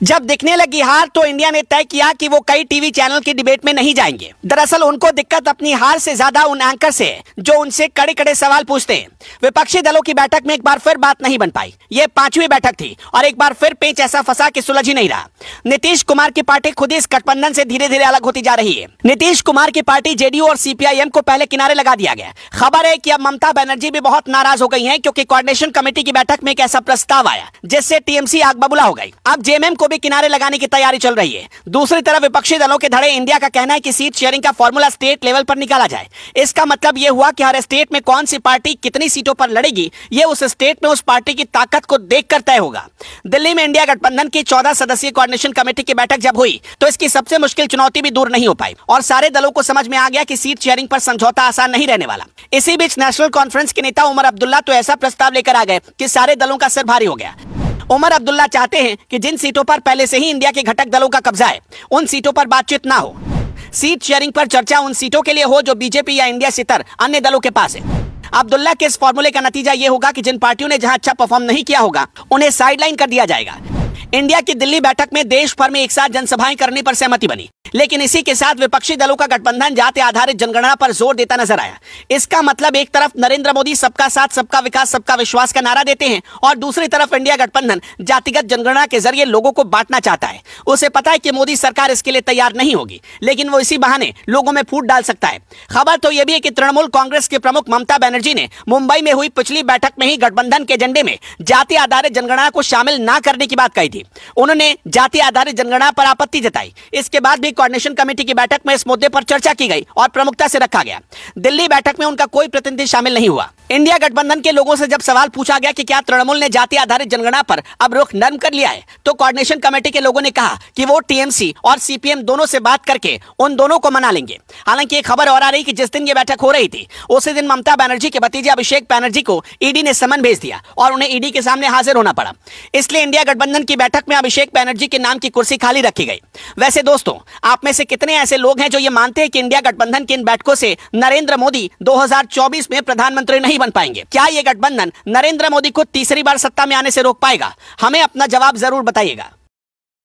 जब दिखने लगी हार तो इंडिया ने तय किया कि वो कई टीवी चैनल की डिबेट में नहीं जाएंगे। दरअसल उनको दिक्कत अपनी हार से ज्यादा उन एंकर से जो उनसे कड़े कड़े सवाल पूछते हैं। विपक्षी दलों की बैठक में एक बार फिर बात नहीं बन पाई। ये 5वीं बैठक थी और एक बार फिर पेच ऐसा फंसा कि सुलझ ही नहीं रहा। नीतीश कुमार की पार्टी खुद इस गठबंधन से धीरे धीरे अलग होती जा रही है। नीतीश कुमार की पार्टी जेडीयू और सीपीआईएम को पहले किनारे लगा दिया गया। खबर है कि अब ममता बनर्जी भी बहुत नाराज हो गई हैं, क्योंकि कोऑर्डिनेशन कमेटी की बैठक में एक ऐसा प्रस्ताव आया जिससे टीएमसी आग बबूला हो गई। अब जेएमएम को भी किनारे लगाने की तैयारी चल रही है। दूसरी तरफ विपक्षी दलों के धड़े इंडिया का कहना है कि सीट शेयरिंग का फॉर्मूला स्टेट लेवल पर निकाला जाए। इसका मतलब यह हुआ कि हर स्टेट में कौन सी पार्टी कितनी सीटों पर लड़ेगी, यह उस स्टेट में उस पार्टी की ताकत को देखकर तय होगा। दिल्ली में इंडिया गठबंधन की 14 सदस्यीय कोऑर्डिनेशन कमेटी की बैठक जब हुई तो इसकी सबसे मुश्किल चुनौती भी दूर नहीं हो पाई और सारे दलों को समझ में आ गया कि सीट शेयरिंग पर समझौता आसान नहीं रहने वाला। इसी बीच नेशनल कॉन्फ्रेंस के नेता उमर अब्दुल्ला तो ऐसा प्रस्ताव लेकर आ गए कि सारे दलों का सिर भारी हो गया। उमर अब्दुल्ला चाहते हैं कि जिन सीटों पर पहले से ही इंडिया के घटक दलों का कब्जा है उन सीटों पर बातचीत ना हो। सीट शेयरिंग पर चर्चा उन सीटों के लिए हो जो बीजेपी या इंडिया से अन्य दलों के पास है। अब्दुल्ला के इस फॉर्मूले का नतीजा यह होगा कि जिन पार्टियों ने जहां अच्छा परफॉर्म नहीं किया होगा उन्हें साइडलाइन कर दिया जाएगा। इंडिया की दिल्ली बैठक में देश भर में एक साथ जनसभाएं करने पर सहमति बनी, लेकिन इसी के साथ विपक्षी दलों का गठबंधन जाति आधारित जनगणना पर जोर देता नजर आया। इसका मतलब एक तरफ नरेंद्र मोदी सबका साथ सबका विकास सबका विश्वास का नारा देते हैं और दूसरी तरफ इंडिया गठबंधन जातिगत जनगणना के जरिए लोगों को बांटना चाहता है। उसे पता है कि मोदी सरकार इसके लिए तैयार नहीं होगी, लेकिन वो इसी बहाने लोगों में फूट डाल सकता है। खबर तो यह भी है कि तृणमूल कांग्रेस के प्रमुख ममता बनर्जी ने मुंबई में हुई पिछली बैठक में ही गठबंधन के एजेंडे में जाति आधारित जनगणना को शामिल न करने की बात कही थी। उन्होंने जाति आधारित जनगणना पर आपत्ति जताई। इसके बाद भी कोऑर्डिनेशन कमेटी की बैठक में इस मुद्दे पर चर्चा की गई और प्रमुखता से रखा गया। दिल्ली बैठक में उनका कोई प्रतिनिधि शामिल नहीं हुआ। इंडिया गठबंधन के लोगों से जब सवाल पूछा गया कि क्या तृणमूल ने जाति आधारित जनगणना पर अब रुख नरम कर लिया है, तो कोऑर्डिनेशन कमेटी के लोगों ने कहा कि वो टीएमसी और सीपीएम दोनों से बात करके उन दोनों को मना लेंगे। हालांकि एक खबर और आ रही कि जिस दिन ये बैठक हो रही थी उसी दिन ममता बनर्जी के भतीजे अभिषेक बनर्जी को ईडी ने समन भेज दिया और उन्हें ईडी के सामने हाजिर होना पड़ा। इसलिए इंडिया गठबंधन की बैठक में अभिषेक बनर्जी के नाम की कुर्सी खाली रखी गई। वैसे दोस्तों, आप में से कितने ऐसे लोग हैं जो ये मानते हैं कि इंडिया गठबंधन की इन बैठकों से नरेंद्र मोदी 2024 में प्रधानमंत्री नहीं बन पाएंगे? क्या ये गठबंधन नरेंद्र मोदी को तीसरी बार सत्ता में आने से रोक पाएगा? हमें अपना जवाब जरूर बताइएगा।